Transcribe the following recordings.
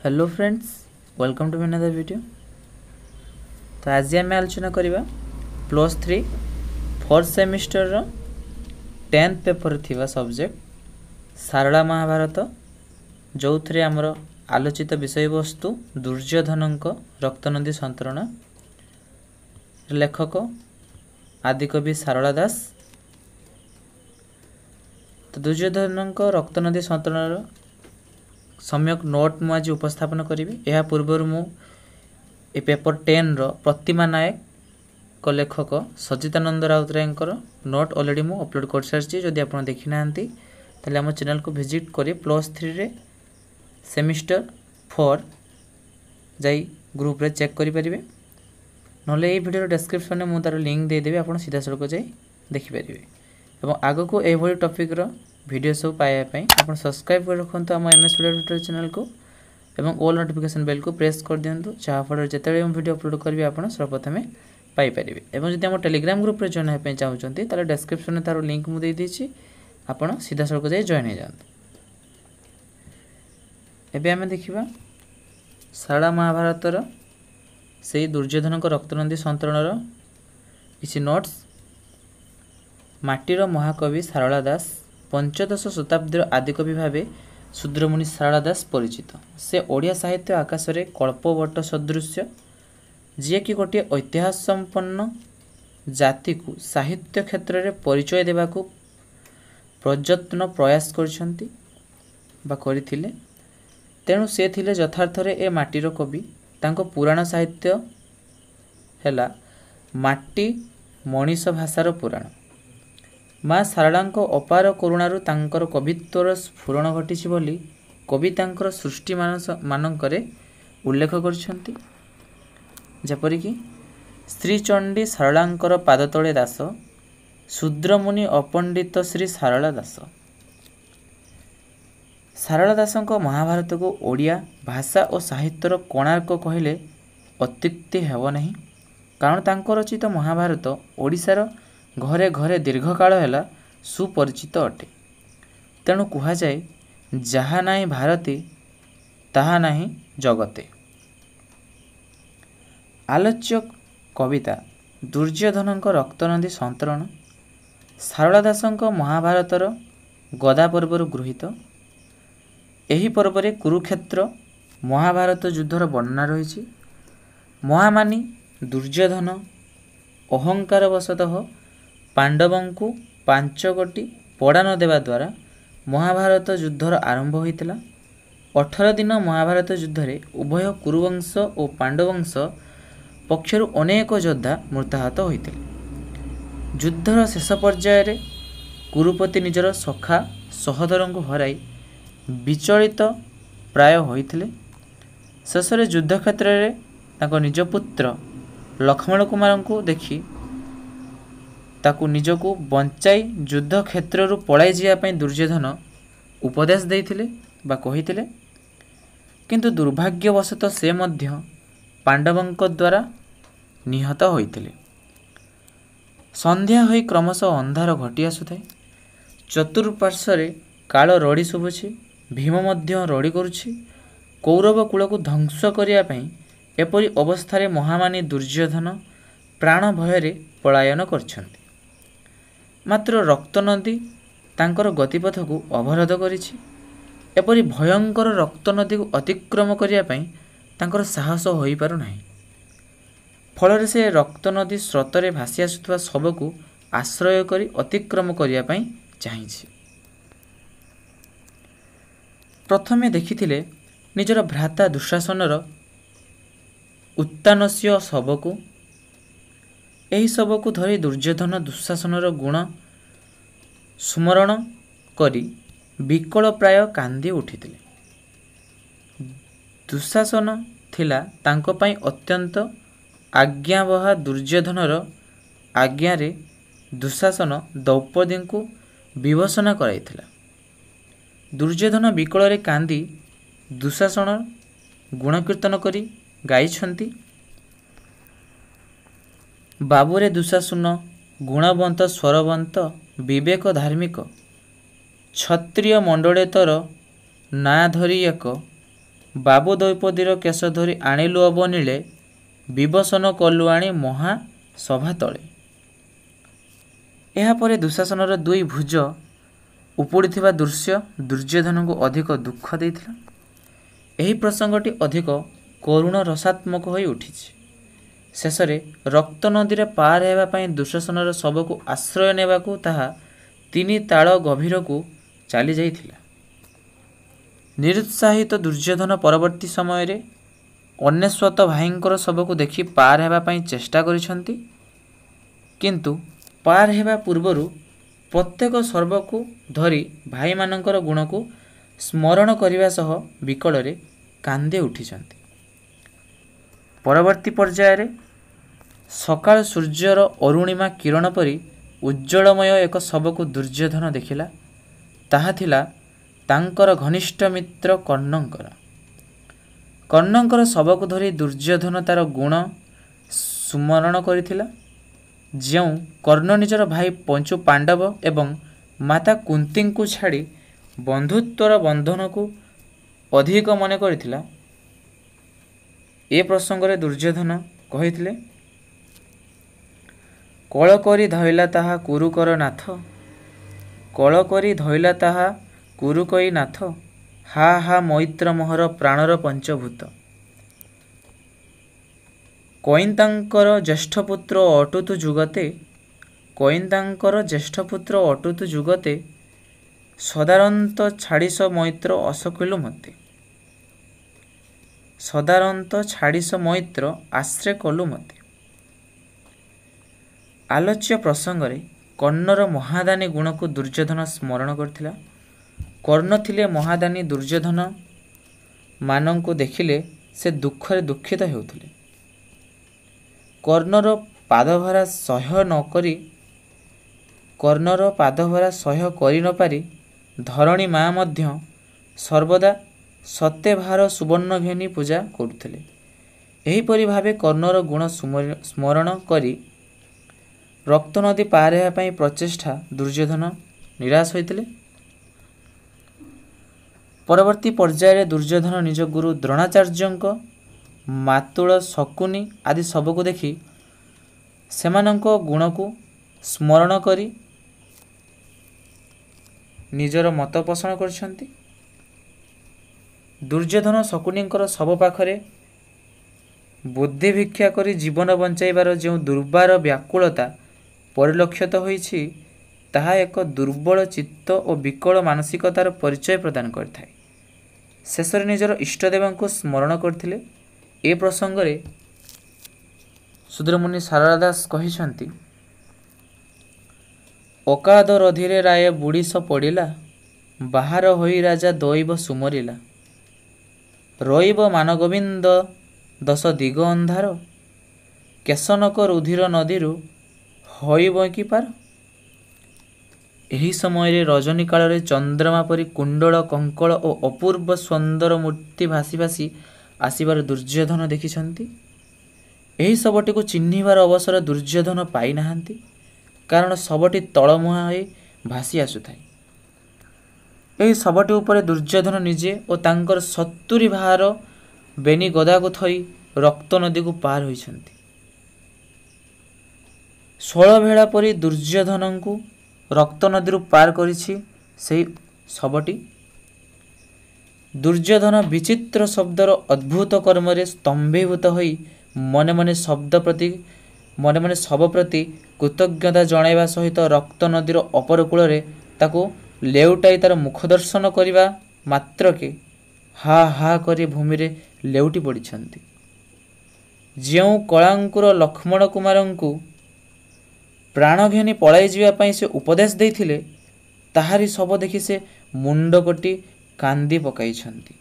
Hello friends, welcome to another video. तो आज आम आलोचना करवा +3 फोर्थ सेमिस्टर रो 10th पेपर थिबा सब्जेक्ट सारला महाभारत, जो थे आमर आलोचित विषय वस्तु दुर्योधनक रक्तनदी संतरण। लेखक आदिकवि सारला दास। तो दुर्योधनक रक्तनदी संतरण सम्यक नोट मु आज उपस्थापन करी। यह पूर्वर मु ए पेपर 10 रो प्रतिमा नायक को लेखक सचितानंद राउतरायकर नोट ऑलरेडी मु अपलोड कर सारी। जदि आप देखी ना ताले आम चैनल को विजिट करी +3 रे सेमिस्टर 4 जाई ग्रुप रे चेक करि परिबे। नले ए वीडियो डिस्क्रिप्शन में मु तार लिंक दे देबे, आपण सीधा सड़क जाई देखि परिबे। एवं आगो को ए भली टॉपिक रो वीडियो सब पाया पई आपण सब्सक्राइब कर रखंतु हम एमएस ट्यूटोरियल चैनल को एवं ऑल नोटिफिकेशन बेल को प्रेस कर दियंतु, जहा फल जेतेबे हम वीडियो अपलोड करबे आपण सर्वप्रथमे पाई परिबे। एवं जदि हम टेलीग्राम ग्रुप रे जॉइन हे पई चाहउचंती ताले डिस्क्रिप्शन में तार लिंक मु दे देछि, आपण सीधा सड़क जाई जॉइन हे जांतु। एबे हम देखिबा सारला महाभारत रो सेही दुर्योधन को रक्तनदी संतरण रो किछि नोट्स। माटीर महाकवि सारला दास पंचदश शताब्दी आदिकवि भावे शूद्रमुनि सारला दास परिचित। से ओडिया साहित्य आकाश रे कल्पवट सदृश्य, जी कि गोटे ऐतिहास संपन्न जाति को साहित्य क्षेत्र रे परिचय देबाकू प्रयत्न प्रयास करछंती बा करिथिले। तेणु से थिले यथार्थ रे ए माटीर कवि। तांको पुराण साहित्य हैला माटी मनीष भाषार पुराण। माँ सारलांको अपार करुणारु तांकर कवित्वर स्फुरण घटिछि बोली कवि तांकर सृष्टि मानकरे उल्लेख करछंती। जेपरिकी श्री चंडी सारलांकर पादतले दास, शूद्रमुनि अपंडित श्री सारला दास। सारला दासंको महाभारत को ओडिया भाषा और साहित्यर कोणार्क कहले अत्युक्ति हेब नहीं, कारण तांको रचित महाभारत ओडिशार घरे घरे दीर्घकाल है सुपरिचित अटे। तेणु कह जाए जहा नहीं भारते ताहा नहीं जगते। आलोच्य कविता दुर्योधन रक्तनदी संतरण सारला दासंक महाभारतर गदा पर्वर गृहीत। एही पर्वरे कुरुक्षेत्र महाभारत युद्धर वर्णना रही। महामानी दुर्योधन अहंकार वशतः पांडवंकु 5 गोटी पड़ा न देवा द्वारा महाभारत युद्धर आरंभ होइतिला। 18 दिन महाभारत युद्धरे उभय कुरुवंश और पांडवंश पक्षरु अनेक योद्धा मृताहत होइतिले। युद्धर शेष पर्याय रे कुरुपति निजर सखा सहोदरंकु हराई विचलित प्राय होइतिले। शेष रे युद्ध क्षेत्र रे ताको निज पुत्र लक्ष्मण कुमार को देखि ताकू निजको बंचाई युद्ध क्षेत्र पलाई जावाई दुर्योधन उपदेश देइथिले बा कहिथिले। किंतु दुर्भाग्यवशत से मध्य पांडवंक द्वारा निहत होइथिले। संध्या होई क्रमशः अंधार घटी आसुथाय। चतुर्पार्श्वरे काल रड़ी शुभुछि, भीम मध्य रड़ी करुछि। कौरव कूल को ध्वंस करिया पई एपरि अवस्था महामानी दुर्योधन प्राण भୟରେ पलायन करछन्ति। मात्र रक्तनदी तांकर गतिपथ को अवरोध करिछि। एपरि भयंकर रक्तनदी को अतिक्रम करिया पई तांकर साहस होई पारु नाही। फल से रक्तनदी स्रोत रे भासी आसुथबा सब को आश्रय करी अतिक्रम करिया पई चाहिछि। प्रथमे देखिथिले निजर भ्राता दुशासनर उत्तानस्य शव को। एही शव को धरी दुर्योधन दुशासनर गुण स्मरण करी विकल प्राय कांदी उठिथिले। दुशासन थिला तांको पई अत्यंत आज्ञावह। दुर्योधनर आज्ञा रे दुशासन द्रौपदी को विभूषण कराइथिला। दुर्योधन विकल रे कांदी दुशासन गुणकीर्तन करी गाइछन्ति। बाबुरे दुशासन गुणवंत स्वरवंत विवेक धार्मिक क्षत्रिय मंडले तर ना धरी एक ବାବୁ ଦ୍ରୌପଦୀର କେଶ ଧରି ଆଣିଲୁ ଅବନୀଳେ, ବିବସନ କଲୁ ଆଣି ମହା ସଭା ତଳେ। ଏହାପରେ ଦୁଶାସନର ଦୁଇ ଭୁଜ ଉପୁଡ଼ିଥିବା ଦୃଶ୍ୟ ଦୁର୍ଯ୍ୟୋଧନଙ୍କୁ ଅଧିକ ଦୁଃଖ ଦେଇଥିଲା। ଏହି ପ୍ରସଙ୍ଗଟି ଅଧିକ କରୁଣ ରସାତ୍ମକ ହୋଇ ଉଠିଛି। ଶେଷରେ ରକ୍ତ ନଦୀରେ ପାର ହେବା ପାଇଁ ଦୁଶାସନର ଶବକୁ ଆଶ୍ରୟ ନେବାକୁ ତାହା 3 ତାଳ ଗଭୀରକୁ ଚାଲି ଯାଇଥିଲା। ନିରୁତ୍ସାହିତ ଦୁର୍ଯ୍ୟୋଧନ ପରବର୍ତ୍ତୀ ସମୟରେ ଅନେଶ୍ୱତ ଭାଇଙ୍କର ଶବକୁ ଦେଖି ପାର ହେବା ପାଇଁ ଚେଷ୍ଟା କରିଛନ୍ତି, କିନ୍ତୁ ପାର ହେବା ପୂର୍ବରୁ ପ୍ରତ୍ୟେକ ସର୍ବକୁ ଧରି ଭାଇମାନଙ୍କର ଗୁଣକୁ ସ୍ମରଣ କରିବା ସହ ବିକଳରେ କାନ୍ଦି ଉଠିଛନ୍ତି। ପରବର୍ତ୍ତୀ ପର୍ଯ୍ୟାୟରେ ସକାଳ ସୂର୍ଯ୍ୟର ଅରୁଣିମା କିରଣ ପରି ଉଜ୍ଜଳମୟ ଏକ ଶବକୁ ଦୁର୍ଯ୍ୟୋଧନ ଦେଖିଲା। ତାହା ଥିଲା ତାଙ୍କର ଘନିଷ୍ଠ ମିତ୍ର କର୍ଣ୍ଣଙ୍କର। କର୍ଣ୍ଣଙ୍କର ଶବକୁ ଧରି ଦୁର୍ଯ୍ୟୋଧନ ତାର ଗୁଣ ସ୍ମରଣ କରିଥିଲା। ଯେଉଁ କର୍ଣ୍ଣ ନିଜର ଭାଇ ପଞ୍ଚୁ ପାଣ୍ଡବ ଏବଂ ମାତା କୁନ୍ତୀଙ୍କୁ ଛାଡ଼ି ବନ୍ଧୁତ୍ୱର ବନ୍ଧନକୁ ଅଧିକ ମନେ କରିଥିଲା, ଏ ପ୍ରସଙ୍ଗରେ ଦୁର୍ଯ୍ୟୋଧନ କହିଥିଲେ, କଳ କରି ଧଇଲା ତାହା କୁରୁକର ନାଥ, କଳ କରି ଧଇଲା ତାହା କୁରୁକଇ ନାଥ, ହା ହା ମୈତ୍ର ମୋହର ପ୍ରାଣର ପଞ୍ଚଭୂତ। କଇନ୍ତାଙ୍କର ଜ୍ୟେଷ୍ଠପୁତ୍ର ଅଟୁତୁ ଯୁଗତେ, କଇନ୍ତାଙ୍କର ଜ୍ୟେଷ୍ଠପୁତ୍ର ଅଟୁତୁ ଯୁଗତେ, ସଦାରନ୍ତ ଛାଡ଼ିସ ମୈତ୍ର ଅସକିଲୁ ମତେ, ସଦାରନ୍ତ ଛାଡ଼ିସ ମୈତ୍ର ଆଶ୍ରେ କଲୁ ମତେ। ଆଲୋଚ୍ୟ ପ୍ରସଙ୍ଗରେ କର୍ଣ୍ଣର ମହାଦାନୀ ଗୁଣକୁ ଦୁର୍ଯ୍ୟୋଧନ ସ୍ମରଣ କରିଥିଲା। କର୍ଣ୍ଣ ଥିଲେ ମହାଦାନୀ। ଦୁର୍ଯ୍ୟୋଧନ ମାନଙ୍କୁ ଦେଖିଲେ ସେ ଦୁଃଖରେ ଦୁଃଖିତ ହେଉଥିଲେ। କର୍ଣ୍ଣର ପାଦଭରା ସହ୍ୟ କରି ନ ପାରି ଧରଣୀ ମା ମଧ୍ୟ ସର୍ବଦା ସତେ ଭାର ସୁବର୍ଣ୍ଣ ଘେନି ପୂଜା କରୁଥିଲେ। ଏହିପରି ଭାବେ କର୍ଣ୍ଣର ଗୁଣ ସ୍ମରଣ କରି ରକ୍ତନଦୀ ପାର ହେବା ପାଇଁ ପ୍ରଚେଷ୍ଟା ଦୁର୍ଯ୍ୟୋଧନ ନିରାଶ ହୋଇଥିଲେ। ପରବର୍ତ୍ତୀ ପର୍ଯ୍ୟାୟରେ ଦୁର୍ଯ୍ୟୋଧନ ନିଜ ଗୁରୁ ଦ୍ରୋଣାଚାର୍ଯ୍ୟଙ୍କ ମାତୁଳ ଶକୁନି ଆଦି ଶବକୁ ଦେଖି ସେମାନଙ୍କ ଗୁଣକୁ ସ୍ମରଣ କରି ନିଜର ମତ ପୋଷଣ କରିଛନ୍ତି। ଦୁର୍ଯ୍ୟୋଧନ ଶକୁନିଙ୍କର ଶବ ପାଖରେ ବୁଦ୍ଧି ଭିକ୍ଷା କରି ଜୀବନ ବଞ୍ଚାଇବାର ଯେଉଁ ଦୁର୍ବାର ବ୍ୟାକୁଳତା ପରିଲକ୍ଷିତ ହୋଇଛି, ତାହା ଏକ ଦୁର୍ବଳ ଚିତ୍ତ ଓ ବିକଳ ମାନସିକତାର ପରିଚୟ ପ୍ରଦାନ କରିଥାଏ। ଶେଷରେ ନିଜର ଇଷ୍ଟଦେବଙ୍କୁ ସ୍ମରଣ କରିଥିଲେ। ଏ ପ୍ରସଙ୍ଗରେ ଶୂଦ୍ରମୁନି ସାରଳା ଦାସ କହିଛନ୍ତି, ଅକାଦ ରଧିରେ ରାୟ ବୁଡ଼ିଶ ପଡ଼ିଲା, ବାହାର ହୋଇ ରାଜା ଦୈବ ସୁମରିଲା, ରଇବ ମାନଗୋବିନ୍ଦ ଦଶ ଦିଗ ଅନ୍ଧାର, କେଶନକ ରୁଧିର ନଦୀରୁ ହୋଇବ କି ପାର। ଏହି ସମୟରେ ରଜନୀ କାଳରେ ଚନ୍ଦ୍ରମା ପରି କୁଣ୍ଡଳ କଙ୍କଳ ଓ ଅପୂର୍ବ ସୁନ୍ଦର ମୂର୍ତ୍ତି ଭାସି ଭାସି ଆସିବାର ଦୁର୍ଯ୍ୟୋଧନ ଦେଖିଛନ୍ତି। ଏହି ଶବଟିକୁ ଚିହ୍ନିବାର ଅବସର ଦୁର୍ଯ୍ୟୋଧନ ପାଇନାହାନ୍ତି, କାରଣ ଶବଟି ତଳମୁହାଁ ହୋଇ ଭାସି ଆସୁଥାଏ। ଏହି ଶବଟି ଉପରେ ଦୁର୍ଯ୍ୟୋଧନ ନିଜେ ଓ ତାଙ୍କର 70 ଭାର ବେନି ଗଦାକୁ ଥୋଇ ରକ୍ତ ନଦୀକୁ ପାର ହୋଇଛନ୍ତି। 16 ଭେଳା ପରି ଦୁର୍ଯ୍ୟୋଧନଙ୍କୁ ରକ୍ତ ନଦୀରୁ ପାର କରିଛି ସେହି ଶବଟି। ଦୁର୍ଯ୍ୟୋଧନ ବିଚିତ୍ର ଶବ୍ଦର ଅଦ୍ଭୁତ କର୍ମରେ ସ୍ତମ୍ଭୀଭୂତ ହୋଇ ମନେ ମନେ ଶବ ପ୍ରତି କୃତଜ୍ଞତା ଜଣାଇବା ସହିତ ରକ୍ତ ନଦୀର ଅପର କୂଳରେ ତାକୁ ଲେଉଟାଇ ତାର ମୁଖ ଦର୍ଶନ କରିବା ମାତ୍ରକେ ହା ହା କରି ଭୂମିରେ ଲେଉଟି ପଡ଼ିଛନ୍ତି। ଯେଉଁ କଳାଙ୍କୁର ଲକ୍ଷ୍ମଣ କୁମାରଙ୍କୁ ପ୍ରାଣ ଘେନି ପଳାଇ ଯିବା ପାଇଁ ସେ ଉପଦେଶ ଦେଇଥିଲେ, ତାହାରି ଶବ ଦେଖି ସେ ମୁଣ୍ଡ କଟି କାନ୍ଦି ପକାଇଛନ୍ତି।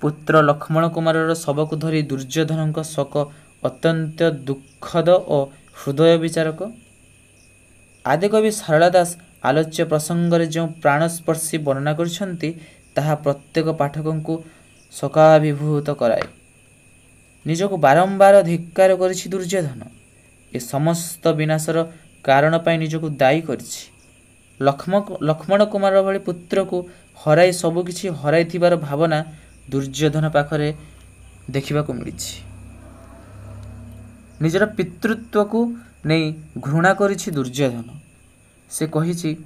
ପୁତ୍ର ଲକ୍ଷ୍ମଣ କୁମାରର ଶବକୁ ଧରି ଦୁର୍ଯ୍ୟୋଧନଙ୍କ ଶୋକ ଅତ୍ୟନ୍ତ ଦୁଃଖଦ ଓ ହୃଦୟ ବିଚାରକ। ଆଦିକବି ସାରଳା ଦାସ ଆଲୋଚ୍ୟ ପ୍ରସଙ୍ଗରେ ଯେଉଁ ପ୍ରାଣସ୍ପର୍ଶୀ ବର୍ଣ୍ଣନା କରିଛନ୍ତି, ତାହା ପ୍ରତ୍ୟେକ ପାଠକଙ୍କୁ ଶୋକାଭିଭୂତ କରାଏ। ନିଜକୁ ବାରମ୍ବାର ଧିକ୍କାର କରିଛି ଦୁର୍ଯ୍ୟୋଧନ। ଏ ସମସ୍ତ ବିନାଶର କାରଣ ପାଇଁ ନିଜକୁ ଦାୟୀ କରିଛି। ଲକ୍ଷ୍ମଣ କୁମାର ଭଳି ପୁତ୍ରକୁ हराई सबकिछि हराइथिबार भावना दुर्योधन पाखरे देखिबाकू मिलिछि। निजर पितृत्व को नहीं घृणा करिछि दुर्योधन। से कहिछि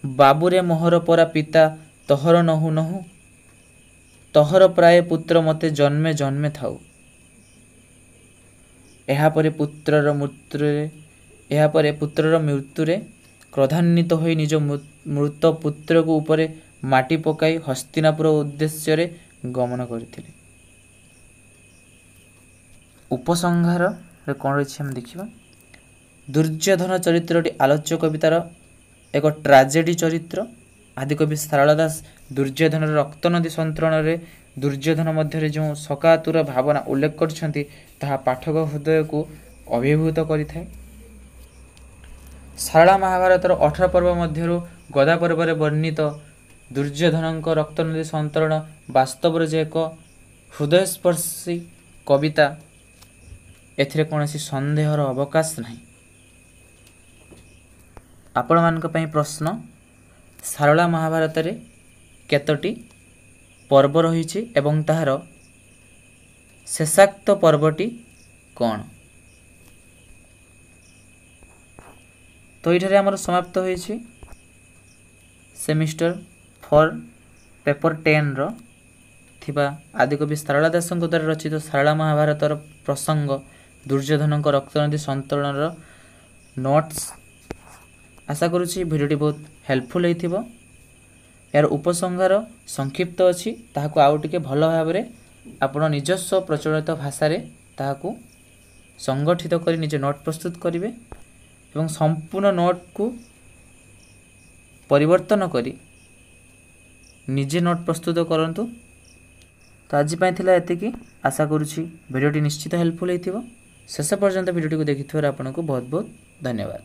बाबुरे मोहर परा पिता तोहर नहु नहु, तोहर प्राय पुत्र मते जन्मे जन्मे थाउ। एहापरे पुत्रर मृत्युरे क्रोधान्वित होई निज मृत पुत्र को उपरे माटी पकाई हस्तिनापुर उद्देश्य रे गमन करथिले। उपसंहार रे कोन रछि हम देखिबा। दुर्योधन चरित्रटी आलोच्य कवितार एक ट्राजेडी चरित्र। आदिकवि सारला दास दुर्योधन रक्तनदी सन्तरण रे दुर्योधन मध्य जो सकातुर भावना उल्लेख करछन्ति ताहा पाठक हृदय को अभिभूत करिथाय। सारला महाभारतर 18 पर्व मध्यरु गदा पर्व रे वर्णित दुर्योधन रक्तनदी सन्तरण वास्तव जे एक हृदयस्पर्शी कविता। एथिरे कोनोसी संदेहर अवकाश नाही। आपण मानक पई प्रश्न, सारला महाभारत रे केतोटी पर्व रहिछि एवं ताहार शेषाक्त पर्वटी कोन? तो इठारे हमर समाप्त होइछि सेमिस्टर 4 पेपर 10 रो थिबा आदिकवि सारला दासଙ୍କ द्वारा रचित सारला महाभारतर प्रसंग दुर्योधन रक्तनदी सन्तरण रो नोट्स। आशा करुछि भिडियोटी बहुत हेल्पफुल होइथिबो। यार उपसंहार संक्षिप्त अछि, ताहाको आउ टिके भलो भाबरे आपण निजस्व प्रचलित भाषा रे ताहाको संगठित करी निजे नोट प्रस्तुत करिवे एवं संपूर्ण नोट को परिवर्तन करी निजे नोट प्रस्तुत करंतु। तो आज पाई थिला एतिकी। आशा करुछि भिडियोटी निश्चित हेल्पफुल होइथिबो। शेष पर्यंत भिडियोटी को देखिथिबार आपनको बहुत बहुत धन्यवाद।